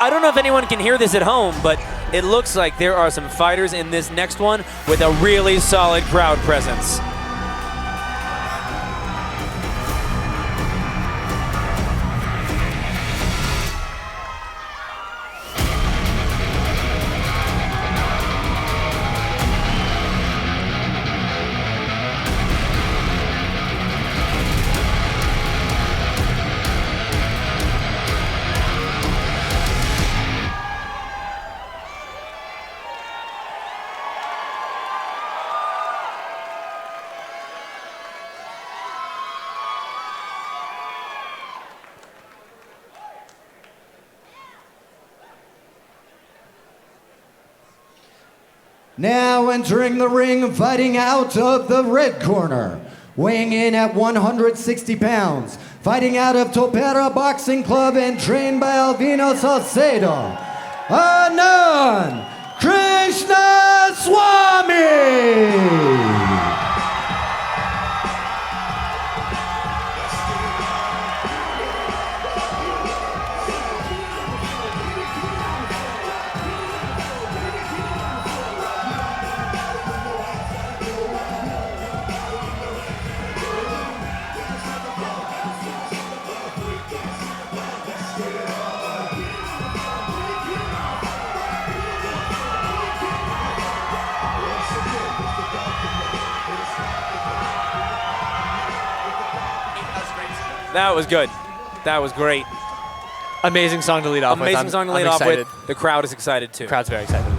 I don't know if anyone can hear this at home, but it looks like there are some fighters in this next one with a really solid crowd presence. Now entering the ring, fighting out of the red corner, weighing in at 160 pounds, fighting out of Topera Boxing Club and trained by Alvino Salcedo, Anand Krishnaswamy. That was good. That was great. Amazing song to lead off with. Amazing song to lead off with. The crowd is excited too. The crowd's very excited.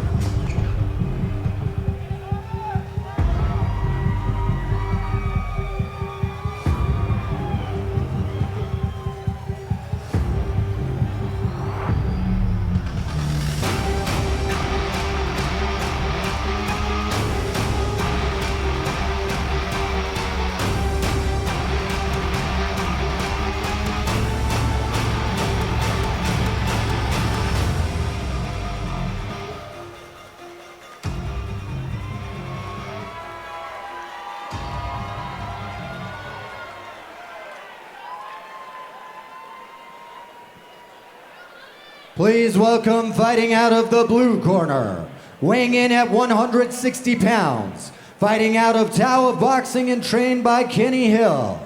Please welcome, fighting out of the blue corner, weighing in at 160 pounds, fighting out of Tao of Boxing and trained by Kenny Hill,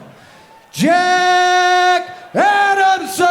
Jack Adamson!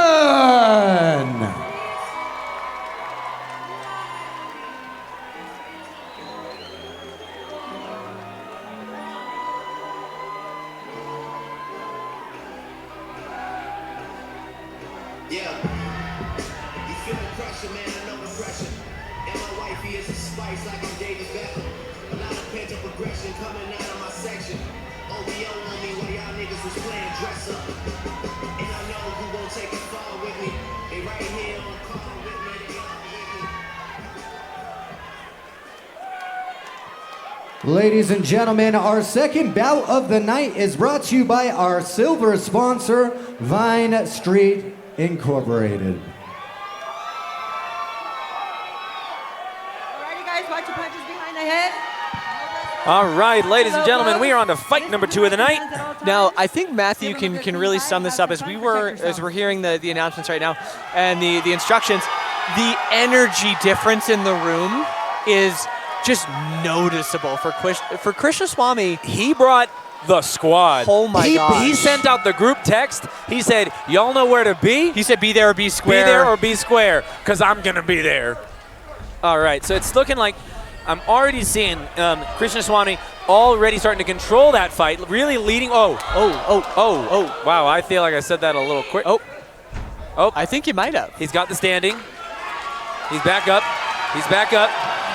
Ladies and gentlemen, our second bout of the night is brought to you by our silver sponsor, Vine Street Incorporated. All right, you guys, watch your punches behind the head. All right, ladies and gentlemen, we are on to fight number 2 of the night. Now, I think Matthew can really sum this up as we're hearing the announcements right now and the instructions. The energy difference in the room is just noticeable for Krishnaswamy. He brought the squad. Oh my gosh. He sent out the group text. He said, y'all know where to be? He said, be there or be square. Be there or be square, because I'm going to be there. All right, so it's looking like I'm already seeing Krishnaswamy already starting to control that fight, really leading. Oh. Wow, I feel like I said that a little quick. Oh. I think you might have. He's got the standing. He's back up. He's back up.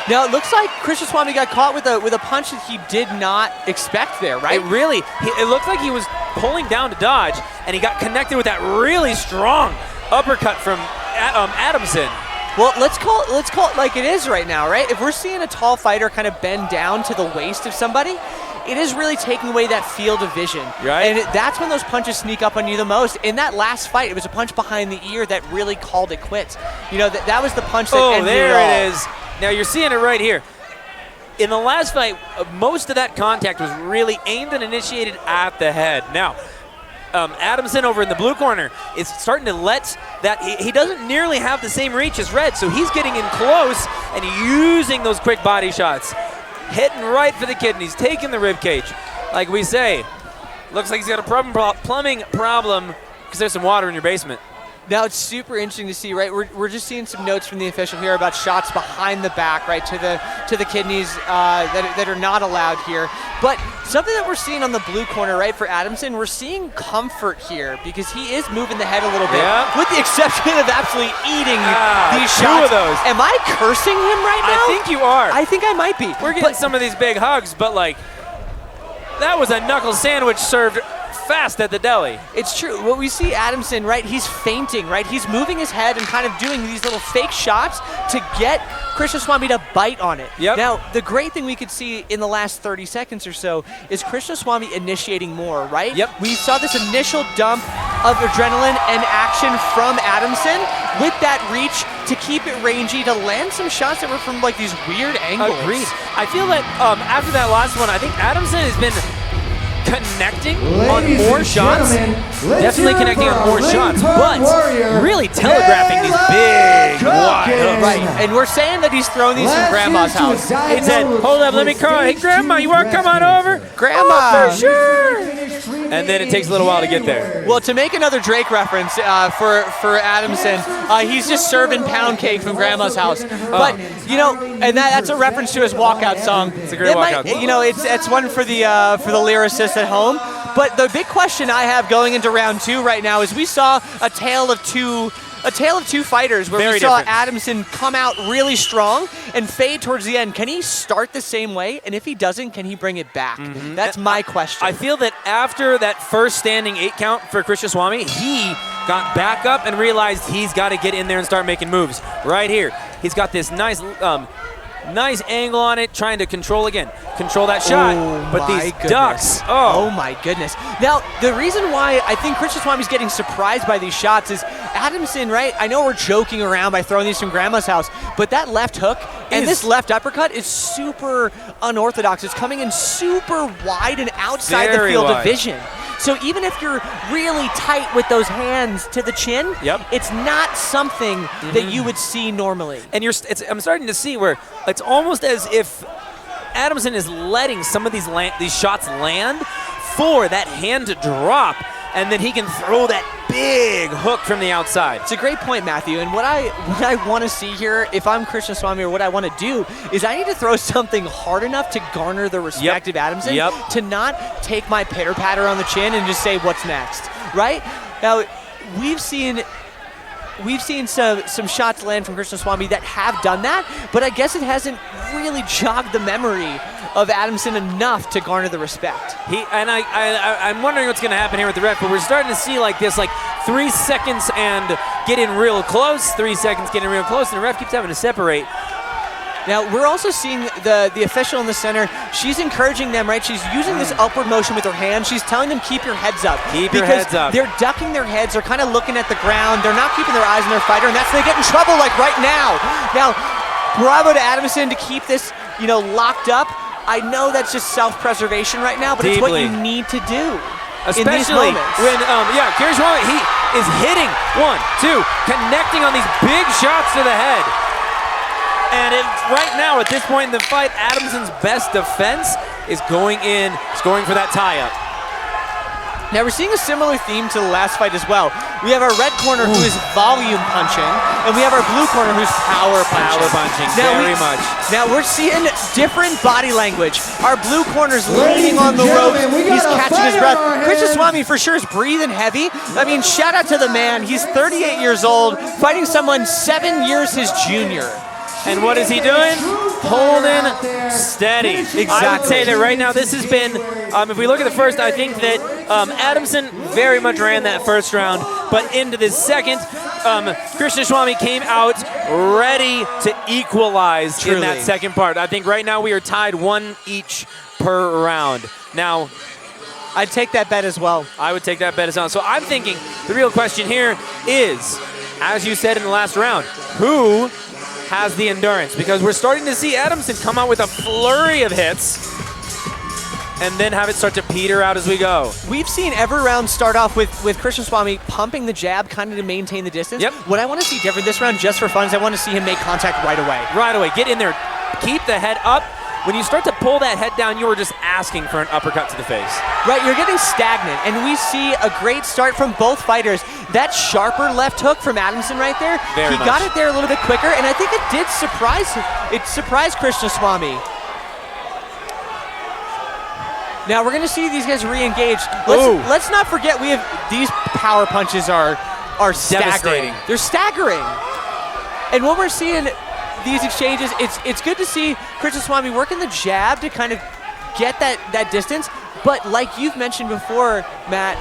Now, it looks like Krishnaswamy got caught with a punch that he did not expect there, right? It looked like he was pulling down to dodge, and he got connected with that really strong uppercut from Adamson. Well, let's call it like it is right now, right? If we're seeing a tall fighter kind of bend down to the waist of somebody, it is really taking away that field of vision. Right. And that's when those punches sneak up on you the most. In that last fight, it was a punch behind the ear that really called it quits. You know, that was the punch that ended it all. There it is. Now you're seeing it right here. In the last fight, most of that contact was really aimed and initiated at the head. Now, Adamson over in the blue corner is starting to let that, he doesn't nearly have the same reach as Red, so he's getting in close and using those quick body shots. Hitting right for the kidneys, taking the rib cage. Like we say, looks like he's got a plumbing problem because there's some water in your basement. Now it's super interesting to see, right? We're just seeing some notes from the official here about shots behind the back, right, to the kidneys that are not allowed here. But something that we're seeing on the blue corner, right, for Adamson, we're seeing comfort here because he is moving the head a little bit, with the exception of absolutely eating these shots. 2 of those. Am I cursing him right now? I think you are. I think I might be. We're getting some of these big hugs, but like, that was a knuckle sandwich served fast at the deli. It's true. What we see Adamson, right, he's feinting, right? He's moving his head and kind of doing these little fake shots to get Krishnaswamy to bite on it. Yep. Now, the great thing we could see in the last 30 seconds or so is Krishnaswamy initiating more, right? Yep. We saw this initial dump of adrenaline and action from Adamson with that reach to keep it rangy, to land some shots that were from like these weird angles. Agreed. I feel that after that last one, I think Adamson has been connecting on more shots, definitely connecting on more shots, but really telegraphing these big wide hooks. Right, and we're saying that he's throwing these from Grandma's house. He said, hold up, let me call. Hey, Grandma, you want to come on over? Grandma! Oh, for sure! And then it takes a little while to get there. Well, to make another Drake reference for Adamson, he's just serving pound cake from Grandma's house. But, you know, and that's a reference to his walkout song. It's a great walkout song. You know, it's one for the lyricist at home. But the big question I have going into round 2 right now is we saw a tale of two fighters where Very we saw different. Adamson come out really strong and fade towards the end. Can he start the same way? And if he doesn't, can he bring it back? That's my question. I feel that after that first standing 8 count for Krishnaswamy, he got back up and realized he's got to get in there and start making moves. Right here, he's got this nice angle on it, trying to control that shot. But these ducks, oh my goodness. Now, the reason why I think Krishnaswamy's getting surprised by these shots is Adamson, right? I know we're joking around by throwing these from Grandma's house, but that left hook and this left uppercut is super unorthodox. It's coming in super wide and outside the field of vision. So even if you're really tight with those hands to the chin, it's not something that you would see normally. And I'm starting to see where it's almost as if Adamson is letting some of these shots land for that hand to drop, and then he can throw that big hook from the outside. It's a great point, Matthew. And what I want to see here, if I'm Krishnaswamy, or what I want to do, is I need to throw something hard enough to garner the respect of Adamson, to not take my pitter-patter on the chin and just say, what's next, right? Now, we've seen some shots land from Krishnaswamy that have done that, but I guess it hasn't really jogged the memory of Adamson enough to garner the respect. I'm wondering what's going to happen here with the ref, but we're starting to see like this, like 3 seconds and get in real close, 3 seconds getting real close, and the ref keeps having to separate. Now, we're also seeing the official in the center. She's encouraging them, right? She's using this upward motion with her hand. She's telling them, keep your heads up. Keep your heads up. They're ducking their heads. They're kind of looking at the ground. They're not keeping their eyes on their fighter, and that's when they get in trouble, like right now. Now, bravo to Adamson to keep this, locked up. I know that's just self-preservation right now, but it's what you need to do. Especially when, Krishnaswamy, he is hitting 1, 2, connecting on these big shots to the head. And right now, at this point in the fight, Adamson's best defense is going for that tie-up. Now, we're seeing a similar theme to the last fight as well. We have our red corner who is volume punching, and we have our blue corner who's power punching. Power punching, very much. Now, we're seeing different body language. Our blue corner's leaning on the ropes. He's catching his breath. Krishnaswamy for sure is breathing heavy. I mean, shout out to the man. He's 38 years old, fighting someone 7 years his junior. And what is he doing? Holding steady. Exactly. I would say that right now this has been, if we look at the first, I think that Adamson very much ran that first round, but into the second, Krishnaswamy came out ready to equalize in that second part. I think right now we are tied 1 each per round. Now, I'd take that bet as well. I would take that bet as well. So I'm thinking the real question here is, as you said in the last round, who has the endurance? Because we're starting to see Adamson come out with a flurry of hits. and then have it start to peter out as we go. We've seen every round start off with Krishnaswamy pumping the jab kind of to maintain the distance. Yep. What I want to see different this round, just for fun, is I want to see him make contact right away. Right away. Get in there. Keep the head up. When you start to pull that head down, you are just asking for an uppercut to the face. Right, you're getting stagnant, and we see a great start from both fighters. That sharper left hook from Adamson right there, he got it there a little bit quicker, and I think it did surprise him. It surprised Krishnaswamy. Now we're going to see these guys re-engage. Let's not forget these power punches are staggering. They're staggering. And what we're seeing these exchanges, it's good to see Krishnaswamy working the jab to kind of get that distance. But like you've mentioned before, Matt,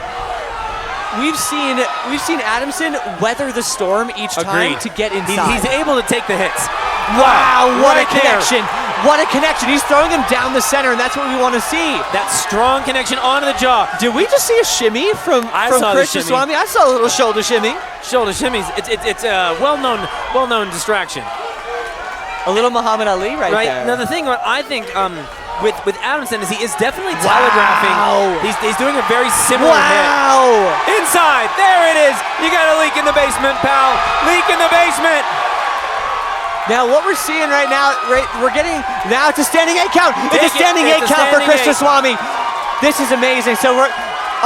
we've seen Adamson weather the storm each time to get inside. He's able to take the hits. Wow, what a connection. What a connection. He's throwing him down the center, and that's what we want to see. That strong connection onto the jaw. Did we just see a shimmy from Krishnaswamy? I saw a little shoulder shimmy. Shoulder shimmies. It's a well-known distraction. A little Muhammad Ali right there. Now the thing I think with Adamson is he is definitely telegraphing. He's doing a very similar hit. Inside, there it is. You got a leak in the basement, pal. Leak in the basement. Now what we're seeing right now, we're getting, now it's a standing 8 count. It's a standing 8 count for Krishnaswamy. This is amazing. So we're,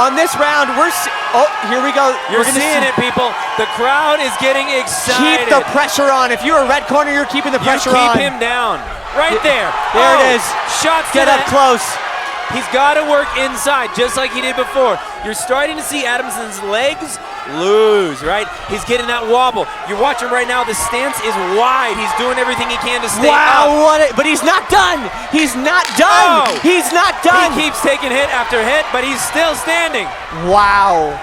on this round, here we go. You're seeing it, people. The crowd is getting excited. Keep the pressure on. If you're a red corner, you're keeping the pressure on. Keep him down. Right there. There it is. Shots Get up close. He's got to work inside, just like he did before. You're starting to see Adamson's legs lose, right? He's getting that wobble. You're watching right now, the stance is wide. He's doing everything he can to stay up. But he's not done. He's not done. He's not done. He keeps taking hit after hit, but he's still standing. Wow.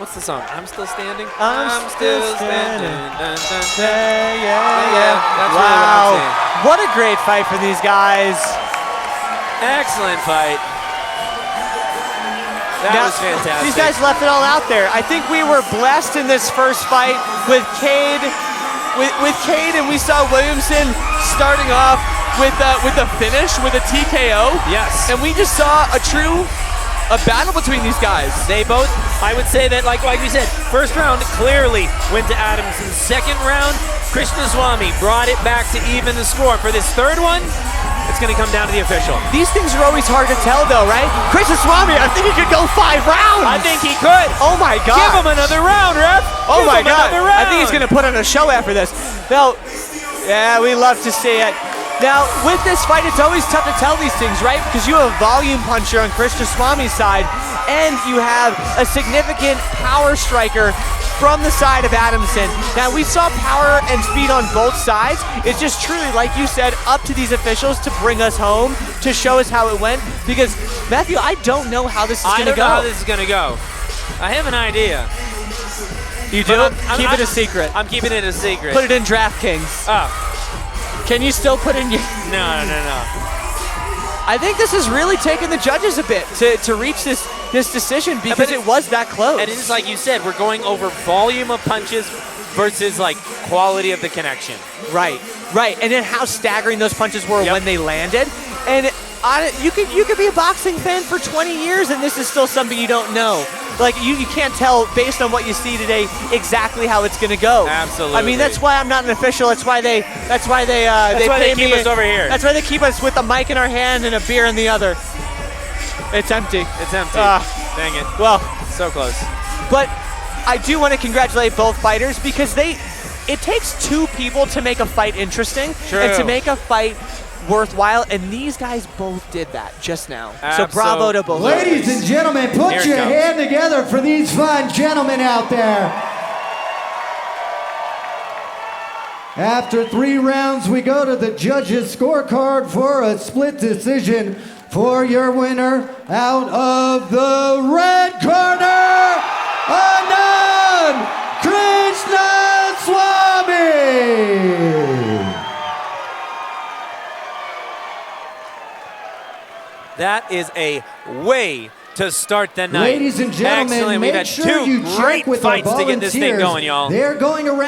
What's the song? I'm still standing. I'm still standing. Dun, dun, dun. Yeah. That's wow. really what I'm saying. What a great fight for these guys. Excellent fight. That was fantastic. These guys left it all out there. I think we were blessed in this first fight with Cade, and we saw Williamson starting off with a finish, with a TKO. Yes. And we just saw a battle between these guys. They both, I would say that, like we said, first round clearly went to Adamson. Second round, Krishnaswamy brought it back to even the score. For this third one, it's going to come down to the official. These things are always hard to tell, though, right? Krishnaswamy, I think he could go 5 rounds. I think he could. Oh my God! Give him another round, ref. Oh my God! Another round. I think he's going to put on a show after this. Now, yeah, we love to see it. Now, with this fight, it's always tough to tell these things, right? Because you have a volume puncher on Krishnaswamy's side, and you have a significant power striker from the side of Adamson. Now, we saw power and speed on both sides. It's just truly, like you said, up to these officials to bring us home, to show us how it went. Because, Matthew, I don't know how this is going to go. I don't know how this is going to go. I have an idea. You do? Keep it a secret. I'm keeping it a secret. Put it in DraftKings. Oh. Can you still put in your... No. I think this has really taken the judges a bit to reach this decision, because it was that close. And it's like you said, we're going over volume of punches versus like quality of the connection. Right. And then how staggering those punches were when they landed. And you could be a boxing fan for 20 years and this is still something you don't know. Like you can't tell based on what you see today exactly how it's going to go. Absolutely. I mean, that's why I'm not an official. That's why they keep us over here. That's why they keep us with a mic in our hand and a beer in the other. It's empty. Dang it. Well, so close. But I do want to congratulate both fighters, because it takes 2 people to make a fight interesting and to make a fight worthwhile, and these guys both did that just now. So bravo to both. Ladies and gentlemen, put your hand together for these fine gentlemen out there. After 3 rounds, we go to the judges' scorecard for a split decision for your winner. Out of the red corner, Anand Krishnaswamy. That is a way to start the night. Ladies and gentlemen, excellent. We've make had sure 2 you great check with fights our to get this thing volunteers. going, y'all. They're going around